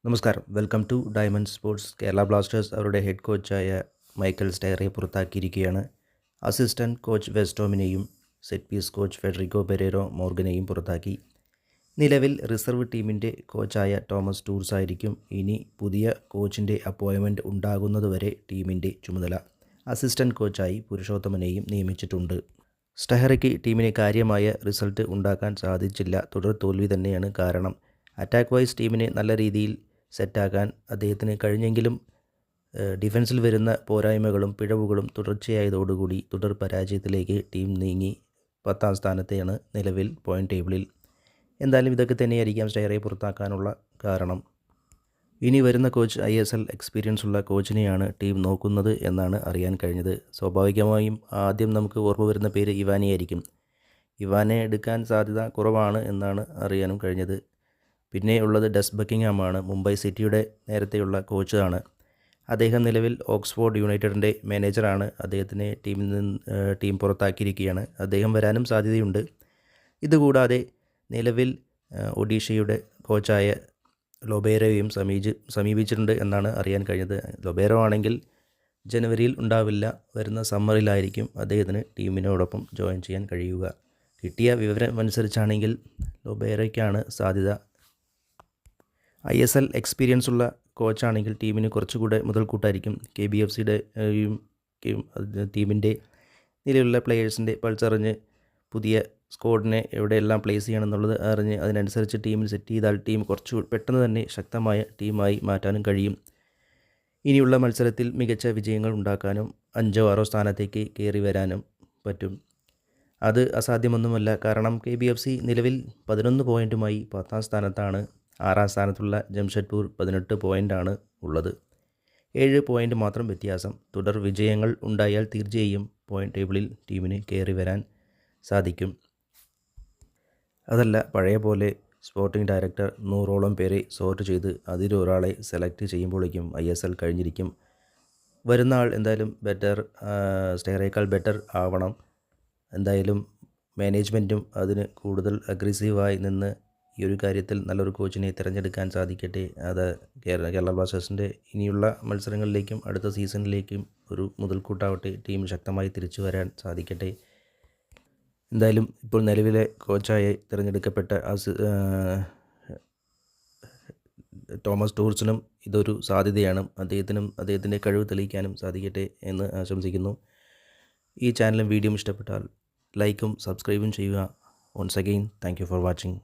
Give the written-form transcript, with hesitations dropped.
നമസ്കാരം. Welcome to Diamond Sports. Kerala Blasters അവരുടെ head കോച്ചായ മൈക്കൽ സ്റ്റെയറെ പുറത്താക്കിയിരിക്കുകയാണ്. അസിസ്റ്റന്റ് കോച്ച് വെസ്റ്റോമിനെയും set piece coach Federico Pereira മോർഗനെയും പുറത്താക്കി. നിലവിൽ റിസർവ് ടീമിൻ്റെ കോച്ചായ തോമസ് ടൂർസ് ആയിരിക്കും ഇനി പുതിയ കോച്ചിൻ്റെ അപ്പോയിൻമെൻറ്റ് ഉണ്ടാകുന്നതുവരെ ടീമിൻ്റെ ചുമതല. അസിസ്റ്റന്റ് കോച്ചായി പുരുഷോത്തമനെയും നിയമിച്ചിട്ടുണ്ട്. സ്റ്റെഹറയ്ക്ക് ടീമിന് കാര്യമായ റിസൾട്ട് ഉണ്ടാക്കാൻ സാധിച്ചില്ല. തുടർ തോൽവി തന്നെയാണ് കാരണം. അറ്റാക്ക് വൈസ് ടീമിനെ നല്ല രീതിയിൽ സെറ്റാക്കാൻ അദ്ദേഹത്തിന് കഴിഞ്ഞെങ്കിലും ഡിഫൻസിൽ വരുന്ന പോരായ്മകളും പിഴവുകളും തുടർച്ചയായതോടുകൂടി തുടർ പരാജയത്തിലേക്ക് ടീം നീങ്ങി 10ാം സ്ഥാനത്തെയാണ് നിലവിൽ പോയിൻ്റ് ടേബിളിൽ. എന്തായാലും ഇതൊക്കെ തന്നെയായിരിക്കാം സ്റ്റെയറെ പുറത്താക്കാനുള്ള കാരണം. ഇനി വരുന്ന കോച്ച് ISL എക്സ്പീരിയൻസ് ഉള്ള കോച്ചിനെയാണ് ടീം നോക്കുന്നത് എന്നാണ് അറിയാൻ കഴിഞ്ഞത്. സ്വാഭാവികമായും ആദ്യം നമുക്ക് ഓർമ്മ വരുന്ന പേര് ഇവാനെയായിരിക്കും. ഇവാനെ എടുക്കാൻ സാധ്യത കുറവാണ് എന്നാണ് അറിയാനും കഴിഞ്ഞത്. പിന്നെ ഉള്ളത് ഡസ് ബക്കിംഗ്ഹാമാണ്. മുംബൈ സിറ്റിയുടെ നേരത്തെയുള്ള കോച്ചാണ്. അദ്ദേഹം നിലവിൽ ഓക്സ്ഫോർഡ് യുണൈറ്റഡിൻ്റെ മാനേജറാണ്. അദ്ദേഹത്തിനെ ടീം പുറത്താക്കിയിരിക്കുകയാണ്. അദ്ദേഹം വരാനും സാധ്യതയുണ്ട്. ഇതുകൂടാതെ നിലവിൽ ഒഡീഷയുടെ കോച്ചായ ലൊബേരയെയും സമീപിച്ചിട്ടുണ്ട് എന്നാണ് അറിയാൻ കഴിഞ്ഞത്. ലൊബേരോ ആണെങ്കിൽ ജനുവരിയിൽ ഉണ്ടാവില്ല, വരുന്ന സമ്മറിലായിരിക്കും അദ്ദേഹത്തിന് ടീമിനോടൊപ്പം ജോയിൻ ചെയ്യാൻ കഴിയുക. കിട്ടിയ വിവരം അനുസരിച്ചാണെങ്കിൽ ലൊബേരയ്ക്കാണ് സാധ്യത. ISL എക്സ്പീരിയൻസ് ഉള്ള കോച്ചാണെങ്കിൽ ടീമിന് കുറച്ചുകൂടെ മുതൽക്കൂട്ടായിരിക്കും. KBFCയുടെ ടീമിൻ്റെ നിലവിലുള്ള പ്ലെയേഴ്സിൻ്റെ പൾസറിഞ്ഞ് പുതിയ സ്ക്വാഡിനെ എവിടെയെല്ലാം പ്ലേസ് ചെയ്യണമെന്നുള്ളത് അറിഞ്ഞ് അതിനനുസരിച്ച് ടീമിൽ സെറ്റ് ചെയ്താൽ ടീം കുറച്ച് പെട്ടെന്ന് തന്നെ ശക്തമായ ടീമായി മാറ്റാനും കഴിയും. ഇനിയുള്ള മത്സരത്തിൽ മികച്ച വിജയങ്ങൾ ഉണ്ടാക്കാനും 5ഓ 6ഓ സ്ഥാനത്തേക്ക് കയറി വരാനും പറ്റും. അത് അസാധ്യമൊന്നുമല്ല. കാരണം KBFC നിലവിൽ 11 പോയിൻറ്റുമായി 10ാം സ്ഥാനത്താണ്. 6ാം സ്ഥാനത്തുള്ള ജംഷഡ്പൂർ 18 പോയിൻ്റാണ് ഉള്ളത്. 7 പോയിൻ്റ് മാത്രം വ്യത്യാസം. തുടർ വിജയങ്ങൾ ഉണ്ടായാൽ തീർച്ചയായും പോയിൻ്റ് ടേബിളിൽ ടീമിന് കയറി വരാൻ സാധിക്കും. അതല്ല, പഴയ പോലെ സ്പോർട്ടിംഗ് ഡയറക്ടർ 100ഓളം പേരെ സോർട്ട് ചെയ്ത് അതിലൊരാളെ സെലക്ട് ചെയ്യുമ്പോഴേക്കും ISL കഴിഞ്ഞിരിക്കും. വരുന്ന ആൾ എന്തായാലും സ്റ്റെയറേക്കാൾ ബെറ്റർ ആവണം. എന്തായാലും മാനേജ്മെൻറ്റും അതിന് കൂടുതൽ അഗ്രസീവായി നിന്ന് ഈ ഒരു കാര്യത്തിൽ നല്ലൊരു കോച്ചിനെ തിരഞ്ഞെടുക്കാൻ സാധിക്കട്ടെ. അത് കേരള ബ്ലാസ്റ്റേഴ്സിൻ്റെ ഇനിയുള്ള മത്സരങ്ങളിലേക്കും അടുത്ത സീസണിലേക്കും ഒരു മുതൽക്കൂട്ടാവട്ടെ. ടീം ശക്തമായി തിരിച്ചു വരാൻ സാധിക്കട്ടെ. എന്തായാലും ഇപ്പോൾ നിലവിലെ കോച്ചായി തിരഞ്ഞെടുക്കപ്പെട്ട തോമസ് ടൂർസിനും ഇതൊരു സാധ്യതയാണ്. അദ്ദേഹത്തിൻ്റെ കഴിവ് തെളിയിക്കാനും സാധിക്കട്ടെ എന്ന് ആശംസിക്കുന്നു. ഈ ചാനലും വീഡിയോയും ഇഷ്ടപ്പെട്ടാൽ ലൈക്കും സബ്സ്ക്രൈബും ചെയ്യുക. Once again thank you for watching.